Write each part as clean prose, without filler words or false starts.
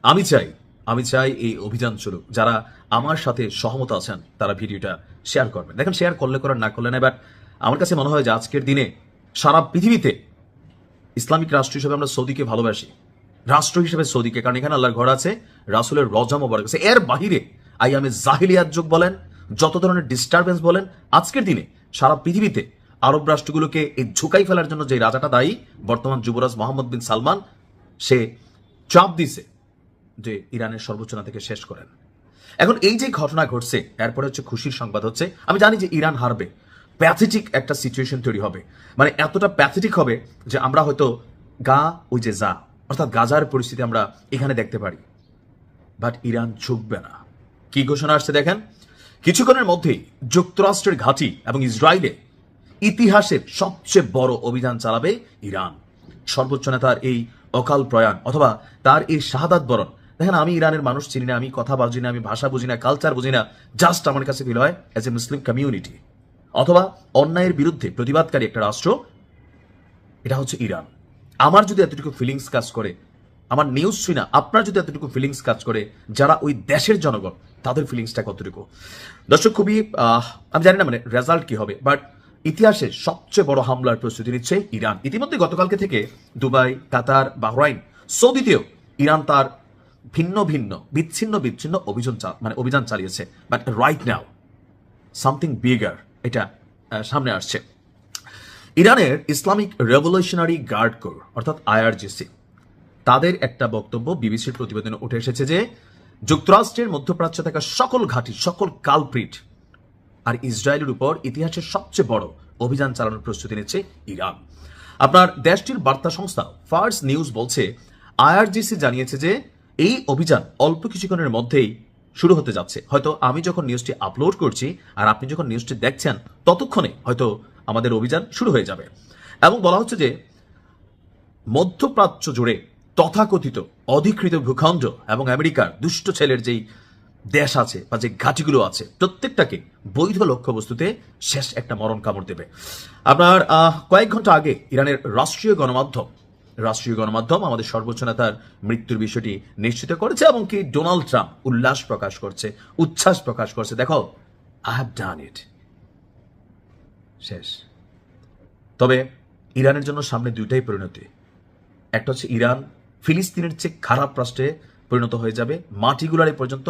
আমি চাই আমি চাই এই অভিযান চলুক। যারা আমার সাথে সহমত আছেন তারা ভিডিওটা শেয়ার করবেন। দেখেন, শেয়ার করলে করেন, না করলে না, বাট আমার কাছে মনে হয় যে আজকের দিনে সারা পৃথিবীতে ইসলামিক রাষ্ট্র হিসেবে আমরা সৌদিকে ভালোবাসি, রাষ্ট্র হিসেবে সৌদিকে, কারণ এখানে আল্লাহর ঘর আছে, রাসূলের রওজা মোবারক আছে। এর বাহিরে আইয়ামে জাহিলিয়াত যুগ বলেন, যত ধরনের ডিস্টারবেন্স বলেন, আজকের দিনে সারা পৃথিবীতে আরব রাষ্ট্রগুলোকে এই ঝুঁকাই ফেলার জন্য যে রাজাটা দায়ী, বর্তমান যুবরাজ মোহাম্মদ বিন সালমান, সে চাপ দিছে যে ইরানের সর্বোচ্চ না থেকে শেষ করেন। এখন এই যে ঘটনা ঘটছে, এরপরে হচ্ছে খুশির সংবাদ হচ্ছে, আমি জানি যে ইরান হারবে, প্যাথেটিক একটা সিচুয়েশন তৈরি হবে, মানে এতটা প্যাথেটিক হবে যে আমরা হয়তো ওই যে অর্থাৎ গাজার পরিস্থিতি আমরা এখানে দেখতে পারি। বাট ইরান ঝুঁকবে না। কি ঘোষণা আসছে দেখেন, কিছুক্ষণের মধ্যেই যুক্তরাষ্ট্রের ঘাঁটি এবং ইসরায়েলে ইতিহাসের সবচেয়ে বড় অভিযান চালাবে ইরান। সর্বোচ্চ নেতার এই অকাল প্রয়াণ অথবা তার এই শাহাদাত বরণ, দেখেন, আমি ইরানের মানুষ চিনি না, আমি কথা বুঝি না, আমি ভাষা বুঝি না, কালচার বুঝি না, জাস্ট আমার কাছে ফিল হয় অ্যাজ এ মুসলিম কমিউনিটি অথবা অন্যায়ের বিরুদ্ধে প্রতিবাদকারী একটা রাষ্ট্র, এটা হচ্ছে ইরান। আমার যদি এতটুকু ফিলিংস কাজ করে, আমার নিউজ শুই না, আপনার যদি এতটুকু ফিলিংস কাজ করে, যারা ওই দেশের জনগণ, তাদের ফিলিংসটা কতটুকু? দর্শক, খুবই আমি জানি না মানে রেজাল্ট কি হবে, বাট ইতিহাসে সবচেয়ে বড় হামলার প্রস্তুতি নিচ্ছে ইরান। ইতিমধ্যে গতকালকে থেকে দুবাই, কাতার, বাহরাইন, সৌদিতেও ইরান তার বিচ্ছিন্ন অভিযান চালিয়েছে। But right now something bigger এটা সামনে আসছে। ইরানের ইসলামিক রেভলিউশনারি গার্ড কোর অর্থাৎ আইআরজিসি, তাদের একটা বক্তব্য বিবিসির প্রতিবেদনে উঠে এসেছে যে যুক্তরাষ্ট্রের মধ্যপ্রাচ্যে থাকা সকল ঘাঁটি, সকল কালপ্রিট আর ইসরায়েলের উপর ইতিহাসের সবচেয়ে বড় অভিযান চালানোর প্রস্তুতি নিচ্ছে ইরান। আপনার দেশটির বার্তা সংস্থা ফার্স্ট নিউজ বলছে, আইআরজিসি জানিয়েছে যে এই অভিযান অল্প কিছুক্ষণের মধ্যেই শুরু হতে যাচ্ছে। হয়তো আমি যখন নিউজটি আপলোড করছি আর আপনি যখন নিউজটি দেখছেন, ততক্ষণে হয়তো আমাদের অভিযান শুরু হয়ে যাবে। এবং বলা হচ্ছে যে মধ্যপ্রাচ্য জুড়ে তথাকথিত অধিকৃত ভূখণ্ড এবং আমেরিকার দুষ্ট ছেলের যেই দেশ আছে বা যে ঘাঁটিগুলো আছে, প্রত্যেকটাকে বৈধ লক্ষ্যবস্তুতে শেষ একটা মরণ কামড় দেবে। আপনার কয়েক ঘন্টা আগে ইরানের রাষ্ট্রীয় গণমাধ্যম আমাদের সর্বোচ্চ নেতার মৃত্যুর বিষয়টি নিশ্চিত করেছে এবং কি ডোনাল্ড ট্রাম্প উচ্ছ্বাস প্রকাশ করছে, দেখো, আই হ্যাভ ডান ইট, শেষ। তবে ইরানের জন্য সামনে দুইটাই পরিণতি। একটা হচ্ছে ইরান ফিলিস্তিনের চেয়ে খারাপ রাষ্ট্রে পরিণত হয়ে যাবে, মাটিগুলারে পর্যন্ত,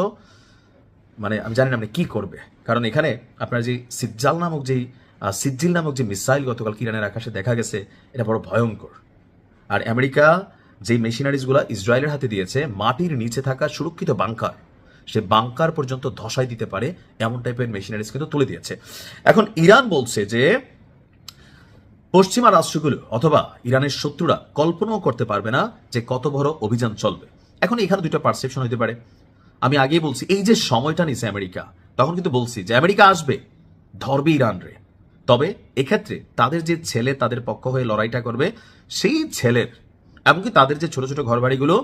মানে আমি জানি না আপনি কি করবে। কারণ এখানে আপনার যে সিজ্জিল নামক যে মিসাইল গতকাল ইরানের আকাশে দেখা গেছে, এটা বড় ভয়ঙ্কর। আর আমেরিকা যে মেশিনারিজগুলো ইসরায়েলের হাতে দিয়েছে, মাটির নিচে থাকা সুরক্ষিত বাংকার, সে বাংকার পর্যন্ত ধসাই দিতে পারে এমন টাইপের মেশিনারিজ কিন্তু তুলে দিয়েছে। এখন ইরান বলছে যে পশ্চিমা রাষ্ট্রগুলো অথবা ইরানের শত্রুরা কল্পনাও করতে পারবে না যে কত বড় অভিযান চলবে। এখন এখানে দুটো পারসেপশন হতে পারে। আমি আগেই বলছি, এই যে সময়টা নিছে আমেরিকা, তখন কিন্তু বলছি যে আমেরিকা আসবে, ধরবে ইরান রে। তবে এক্ষেত্রে তাদের যে ছেলে তাদের পক্ষ হয়ে লড়াইটা করবে, সেই ছেলের এমনকি তাদের যে ছোট ছোট ঘরবাড়িগুলো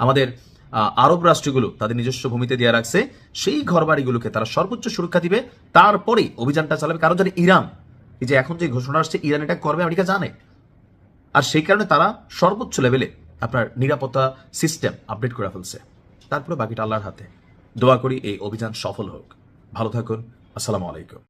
আমাদের আরব রাষ্ট্রগুলো তাদের নিজস্ব ভূমিতে দিয়ে রাখছে, সেই ঘরবাড়িগুলোকে তারা সর্বোচ্চ সুরক্ষা দিবে, তারপরেই অভিযানটা চালাবে। কারণ জানে ইরান, এই যে এখন যে ঘোষণা আসছে ইরান এটা করবে, আমেরিকা জানে। আর সেই কারণে তারা সর্বোচ্চ লেভেলে আপনার নিরাপত্তা সিস্টেম আপডেট করে ফেলছে। তারপরে বাকিটা আল্লাহর হাতে। দোয়া করি এই অভিযান সফল হোক। ভালো থাকুন। আসসালামু আলাইকুম।